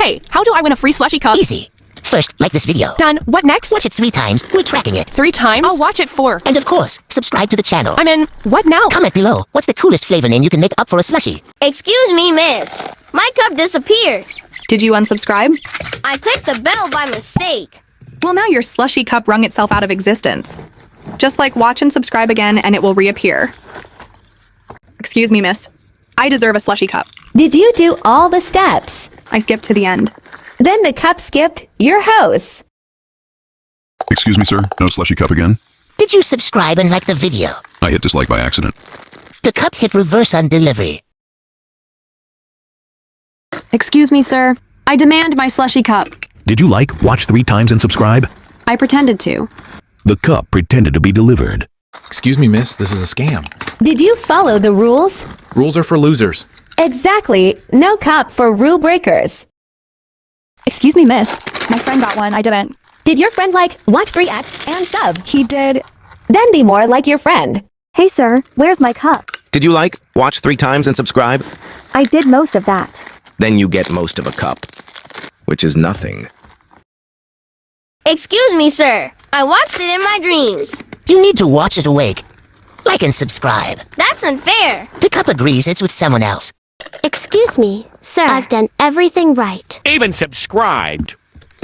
Hey, how do I win a free slushy cup? Easy. First, like this video. Done. What next? Watch it 3 times. We're tracking it. 3 times? I'll watch it 4. And of course, subscribe to the channel. I'm in. What now? Comment below. What's the coolest flavor name you can make up for a slushie? Excuse me, miss. My cup disappeared. Did you unsubscribe? I clicked the bell by mistake. Well, now your slushy cup wrung itself out of existence. Just like watch and subscribe again and it will reappear. Excuse me, miss. I deserve a slushy cup. Did you do all the steps? I skipped to the end. Then the cup skipped your house. Excuse me, sir. No slushy cup again? Did you subscribe and like the video? I hit dislike by accident. The cup hit reverse on delivery. Excuse me, sir. I demand my slushy cup. Did you like, watch 3 times, and subscribe? I pretended to. The cup pretended to be delivered. Excuse me, miss. This is a scam. Did you follow the rules? Rules are for losers. Exactly. No cup for rule breakers. Excuse me, miss. My friend got one. I didn't. Did your friend like watch 3x and sub? He did. Then be more like your friend. Hey sir, where's my cup? Did you like, watch 3 times and subscribe? I did most of that. Then you get most of a cup, which is nothing. Excuse me, sir. I watched it in my dreams. You need to watch it awake. Like and subscribe. That's unfair. The cup agrees it's with someone else. Excuse me, sir. I've done everything right. Even subscribed.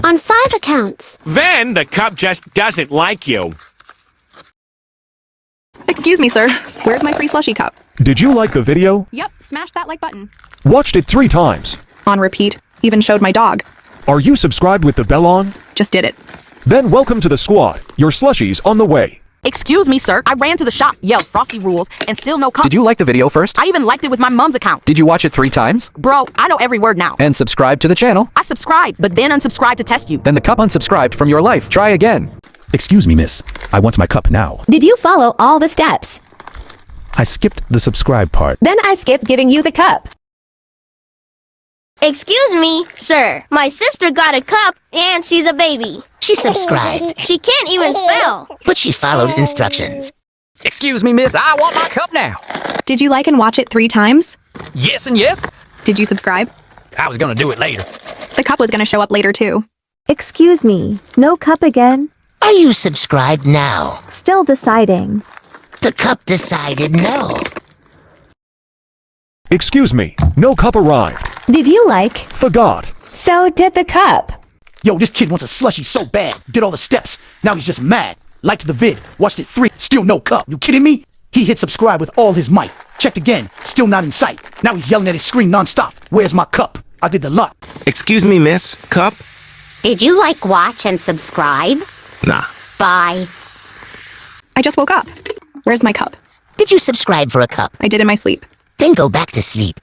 On 5 accounts. Then the cup just doesn't like you. Excuse me, sir. Where's my free slushy cup? Did you like the video? Yep, smash that like button. Watched it 3 times. On repeat. Even showed my dog. Are you subscribed with the bell on? Just did it. Then welcome to the squad. Your slushie's on the way. Excuse me, sir. I ran to the shop, yelled Frosty rules, and still no cup. Did you like the video first? I even liked it with my mom's account. Did you watch it 3 times? Bro, I know every word now. And subscribe to the channel? I subscribed, but then unsubscribed to test you. Then the cup unsubscribed from your life. Try again. Excuse me, miss. I want my cup now. Did you follow all the steps? I skipped the subscribe part. Then I skipped giving you the cup. Excuse me, sir. My sister got a cup and she's a baby. She subscribed, She can't even spell. but she followed instructions. Excuse me, miss. I want my cup now. Did you like and watch it 3 times? Yes and yes. Did you subscribe? I was gonna do it later. The cup was gonna show up later too. Excuse me, no cup again? Are you subscribed now? Still deciding. The cup decided no. Excuse me. No cup arrived. Did you like? Forgot. So did the cup. Yo, this kid wants a slushie so bad. Did all the steps. Now he's just mad. Liked the vid. Watched it 3. Still no cup. You kidding me? He hit subscribe with all his might. Checked again. Still not in sight. Now he's yelling at his screen nonstop. Where's my cup? I did the lot. Excuse me, miss. Cup? Did you like, watch, and subscribe? Nah. Bye. I just woke up. Where's my cup? Did you subscribe for a cup? I did in my sleep. Then go back to sleep.